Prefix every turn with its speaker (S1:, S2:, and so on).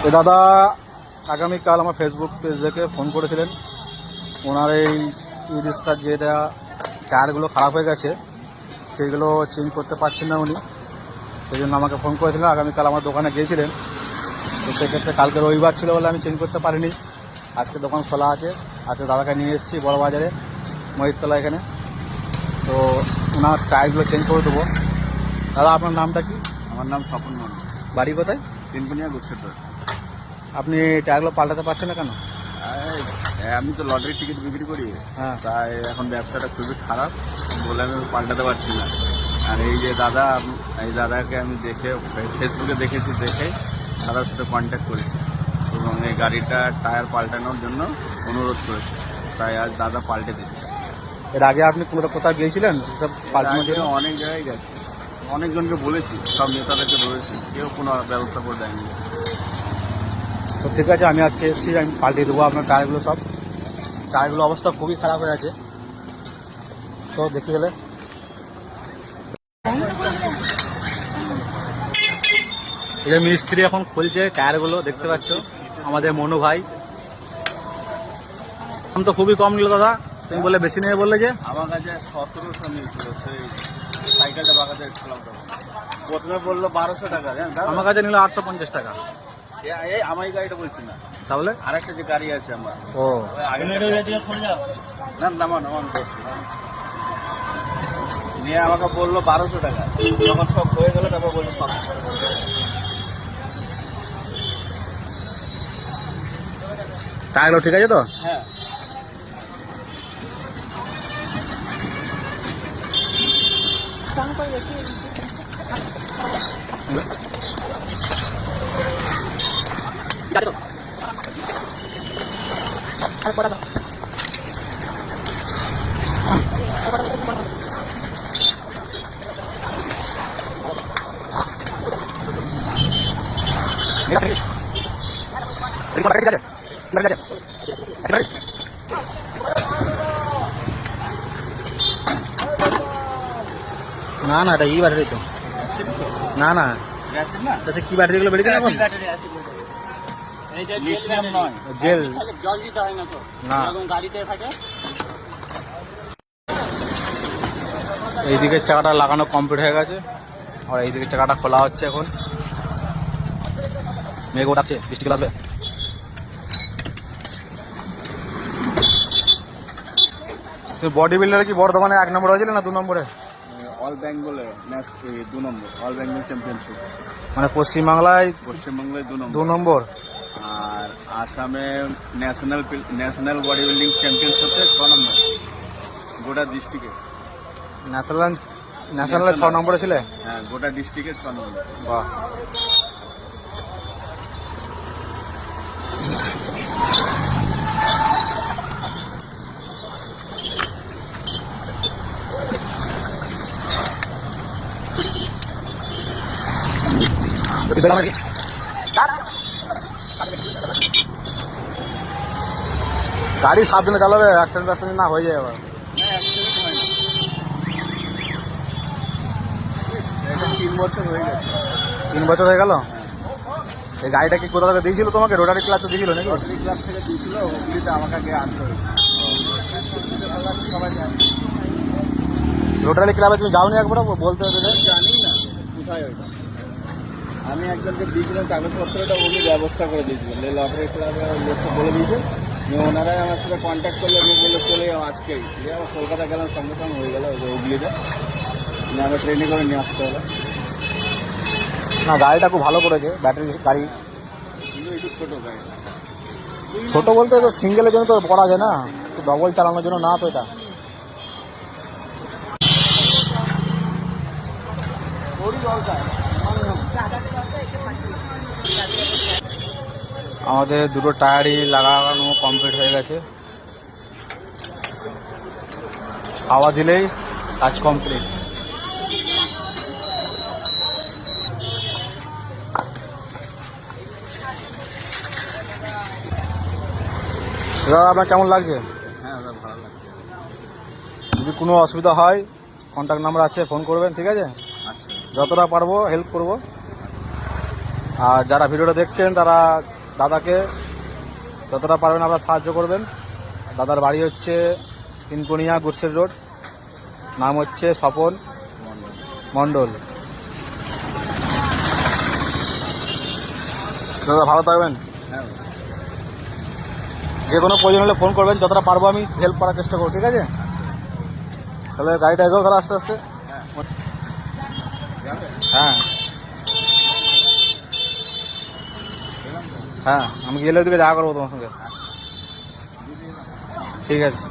S1: এ দাদা আগামীকাল আমার ফেসবুক পেজ থেকে ফোন করেছিলেন। ওনার এই ই-রিক্সার যেটা টায়ারগুলো খারাপ হয়ে গেছে সেইগুলো চেঞ্জ করতে পারছেন না উনি, সেই জন্য আমাকে ফোন করেছিলেন। আগামীকাল আমার দোকানে গিয়েছিলেন, তো সেক্ষেত্রে কালকে রবিবার ছিল বলে আমি চেঞ্জ করতে পারিনি। আজকে দোকান খোলা আছে। আজকে দাদাকে নিয়ে এসেছি বড় বাজারে মহিতলা এখানে, তো ওনার টায়ারগুলো চেঞ্জ করে দেবো। দাদা আপনার নামটা কি?
S2: আমার নাম স্বপন মন্ডল,
S1: বাড়ি কোথায়?
S2: তিনকুনিয়া গুচ্ছের।
S1: আপনি টায়ারগুলো পাল্টাতে পারছেন না কেন?
S2: আমি তো লটারির টিকিট বিক্রি করি,
S1: হ্যাঁ,
S2: তাই এখন ব্যবসাটা খুবই খারাপ বলে আমি পাল্টাতে পারছি না। আর এই যে দাদা, এই দাদাকে আমি দেখে ফেসবুকে দেখেছি, দেখে দাদার সাথে কন্ট্যাক্ট করেছি এবং এই গাড়িটা টায়ার পাল্টানোর জন্য অনুরোধ করেছি, তাই আজ দাদা পাল্টে দিচ্ছে।
S1: এর আগে আপনি কোথায় গিয়েছিলেন সব পাল্টানোর জন্য?
S2: অনেক জায়গায় গেছে, অনেকজনকে বলেছি, সব নেতাদেরকে বলেছি, কেউ কোনো ব্যবস্থা করে দেয়নি।
S1: তো ঠিক আছে, আমি আজকে এসেছি, আমি পাল্টে দেবো আপনার টায়ারগুলো। সব টায়ারগুলো অবস্থা খুবই খারাপ হয়ে আছে, তো দেখতে গেলে এই যে মিস্ত্রি এখন খুলছে টায়ারগুলো, দেখতে পাচ্ছ আমাদের মনু ভাই। দাম তো খুবই কম নিল দাদা, তুমি বলে বেশি নেবে বললে যে?
S2: আমার কাছে 1700 নিয়েছিল, সেই সাইকেলটা বাগাতে এসেছিলাম, প্রথমে বললো 1200 টাকা,
S1: আমার কাছে নিল 850 টাকা।
S2: এই আমার গাড়িটা বলছি না,
S1: তাহলে
S2: আরেকটা যে গাড়ি আছে আমার,
S1: ও
S2: না নামান নিয়ে আমাকে বললো 1200 টাকা। যখন সব হয়ে গেল তারপর বললো 700 টাকা।
S1: টায়ারগুলো ঠিক আছে তো?
S2: হ্যাঁ,
S1: না না, এটা ই ব্যাটারি তো না না, আচ্ছা কি ব্যাটারি গুলো বেরিয়েছে এখন?
S2: লিথিয়াম নয়,
S1: জেল
S2: জল দিতে হয় না তো,
S1: না।
S2: গাড়িতে থাকে।
S1: এইদিকে চাকাটা লাগানো কমপ্লিট হয়ে গেছে, আর এইদিকে চাকাটা খোলা হচ্ছে এখন। মেঘ ওঠাচ্ছে, বৃষ্টি আসবে। তুমি বডি বিল্ডারে কি বর্ধমানে 1 নম্বর হয়েছিল না 2 নম্বরে?
S2: অল বেঙ্গলে 2 নম্বর, অল বেঙ্গল চ্যাম্পিয়নশিপ,
S1: মানে পশ্চিমবাংলায়
S2: পশ্চিমবাংলায় 2
S1: 2
S2: নম্বর,
S1: নম্বর,
S2: আর আসামে ন্যাশনাল বডি বিল্ডিং চ্যাম্পিয়নশিপ হচ্ছে 6 নম্বর, গোটা ডিস্ট্রিক্টে।
S1: ন্যাশনালে 6 নম্বরে ছিলে?
S2: হ্যাঁ, গোটা ডিস্ট্রিক্টে 6 নম্বর।
S1: বাহ, গাড়ি সাবধানে চালাবে, অ্যাক্সিডেন্ট না হয়ে যায় আবার।
S2: 3 বছর হয়ে গেছে।
S1: 3 বছর হয়ে গেল। এই গাড়িটা কি কোথা থেকে দিয়েছিল তোমাকে? রোটারি ক্লাসে দিয়েছিল নাকি?
S2: রোটারি ক্লাব থেকে দিয়েছিল, ওগুলিতে আমাকে আগে আনতে হয়েছে। সবাই জানে।
S1: রোটারি ক্লাবে তুমি যাওনি একবার? বলতে হবে।
S2: জানি না কোথায় ওইটা, আমি একজনকে দিয়েছিলাম কাগজপত্রটা, উনি ব্যবস্থা করে দিয়েছিলেন। লটারি ক্লাবের লোককে বলে দিয়েছে, ওনারাই আমার সাথে কন্ট্যাক্ট করলে, আমি বলে চলে যাও আজকেই। আমার কলকাতা গেলাম, সঙ্গে সঙ্গে হয়ে গেল হুগলিতে, আমি ট্রেনে করে নিয়ে আসতে হলো।
S1: না, গাড়িটা খুব ভালো করেছে, ব্যাটারি গাড়ি।
S2: কিন্তু একটু ছোটো গাড়ি,
S1: ছোট বলতে তো সিঙ্গেলের জন্য তো করা যায় না, ডবল চালানোর জন্য না তো এটা। আমাদের দুটো টায়ারই লাগানো কমপ্লিট হয়ে গেছে, হাওয়া দিলেই কাজ কমপ্লিট। দাদা আপনার কেমন লাগছে?
S2: হ্যাঁ ওটা ভালো লাগছে।
S1: যদি কোনো অসুবিধা হয় কন্ট্যাক্ট নাম্বার আছে, ফোন করবেন, ঠিক আছে?
S2: আচ্ছা,
S1: যতটা পারবো হেল্প করবো। আর যারা ভিডিওটা দেখছেন তারা দাদাকে যতটা পারবেন আপনারা সাহায্য করবেন। দাদার বাড়ি হচ্ছে তিনকুনিয়া গুডসের রোড, নাম হচ্ছে স্বপন মণ্ডল। দাদা ভালো থাকবেন,
S2: হ্যাঁ
S1: যে কোনো প্রয়োজন হলে ফোন করবেন, যতটা পারবো আমি হেল্প করার চেষ্টা করবো, ঠিক আছে? তাহলে গাড়িটা এগোও তাহলে আস্তে আস্তে। হ্যাঁ হ্যাঁ, আমি গেলে ওদিকে দেখা করবো তোমার সঙ্গে। ঠিক আছে।